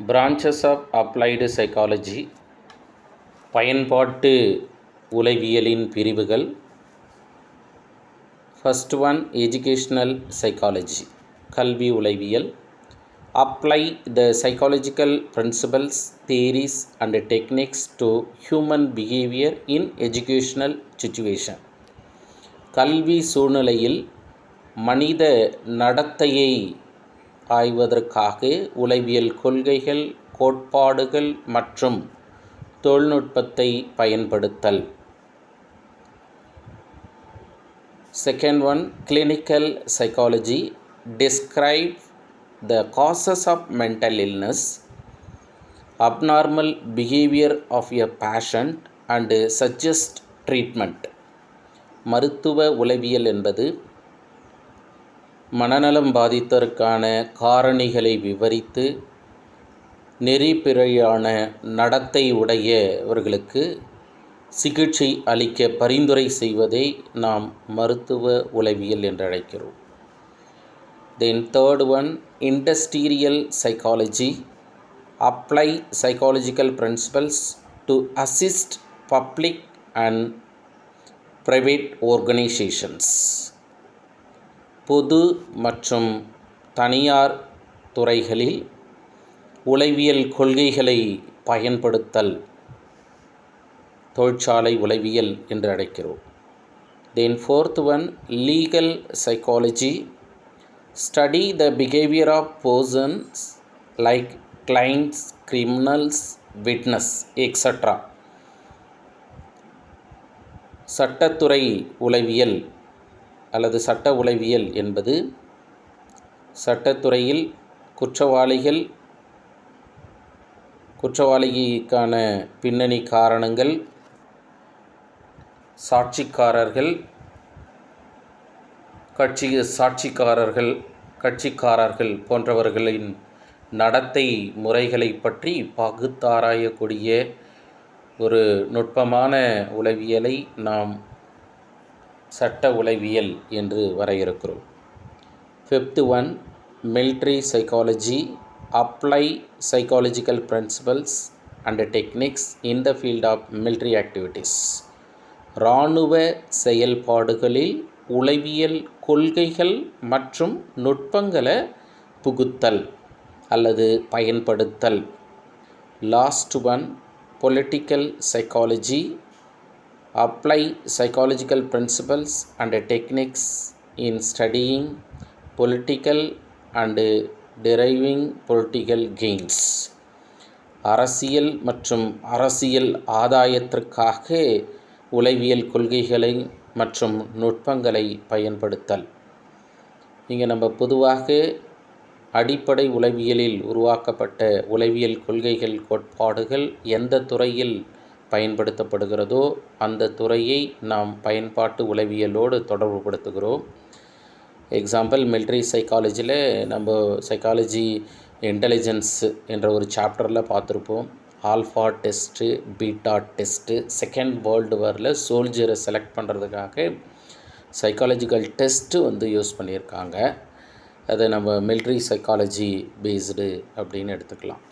Branches of applied psychology பயன்பாட்டு உளவியலின் பிரிவுகள். First one educational psychology, கல்வி உளவியல். Apply the psychological principles, theories and techniques to human behaviour in educational situation. கல்வி சூழ்நிலையில் மனித நடத்தையை ஆய்வதற்காக உளவியல் கொள்கைகள், கோட்பாடுகள் மற்றும் தொழில்நுட்பத்தை பயன்படுத்தல். Second one clinical psychology, describe the causes of mental illness, abnormal behaviour of a patient and suggest treatment. மருத்துவ உளவியல் என்பது மனநலம் பாதித்ததற்கான காரணிகளை விவரித்து நெறிப்பிழையான நடத்தை உடையவர்களுக்கு சிகிச்சை அளிக்க பரிந்துரை செய்வதை நாம் மருத்துவ உளவியல் என்று அழைக்கிறோம். Then third one industrial psychology, apply psychological principles to assist public and private organisations. பொது மற்றும் தனியார் துறைகளில் உளவியல் கொள்கைகளை பயன்படுத்தல் தொழிற்சாலை உளவியல் என்று அழைக்கிறோம். Then fourth one legal psychology, study the behaviour of persons like clients, criminals, witness extra. சட்டத்துறை உளவியல் அல்லது சட்ட உளவியல் என்பது சட்டத்துறையில் குற்றவாளிக்கான பின்னணி காரணங்கள், கட்சிக்காரர்கள் போன்றவர்களின் நடத்தை முறைகளை பற்றி பகுத்தாராயக்கூடிய ஒரு நுட்பமான உளவியலை நாம் சட்ட உளவியல் என்று வரையறுக்கிறோம். Fifth one military psychology, apply psychological principles and techniques in the field of military activities. இராணுவ செயல்பாடுகளில் உளவியல் கொள்கைகள் மற்றும் நுட்பங்களை புகுத்தல் அல்லது பயன்படுத்தல். Last one political psychology, apply psychological principles and techniques in studying political and deriving political gains. அரசியல் மற்றும் அரசியல் ஆதாயத்திற்காக உளவியல் கொள்கைகளை மற்றும் நுட்பங்களை பயன்படுத்தல். இங்கே நம்ம பொதுவாக அடிப்படை உளவியலில் உருவாக்கப்பட்ட உளவியல் கொள்கைகள், கோட்பாடுகள் எந்த துறையில் பயன்படுத்தப்படுகிறதோ அந்த துறையை நாம் பயன்பாட்டு உளவியலோடு தொடர்புபடுத்துகிறோம். எக்ஸாம்பிள் மிலிட்ரி சைக்காலஜியில் நம்ம சைக்காலஜி இன்டெலிஜென்ஸ் என்ற ஒரு சாப்டரில் பார்த்துருப்போம். Alpha test, beta test. Second world வாரில் சோல்ஜரை செலக்ட் பண்ணுறதுக்காக சைக்காலஜிக்கல் டெஸ்ட்டு யூஸ் பண்ணியிருக்காங்க. அதை நம்ம மிலிட்ரி சைக்காலஜி பேஸ்டு அப்படின்னு எடுத்துக்கலாம்.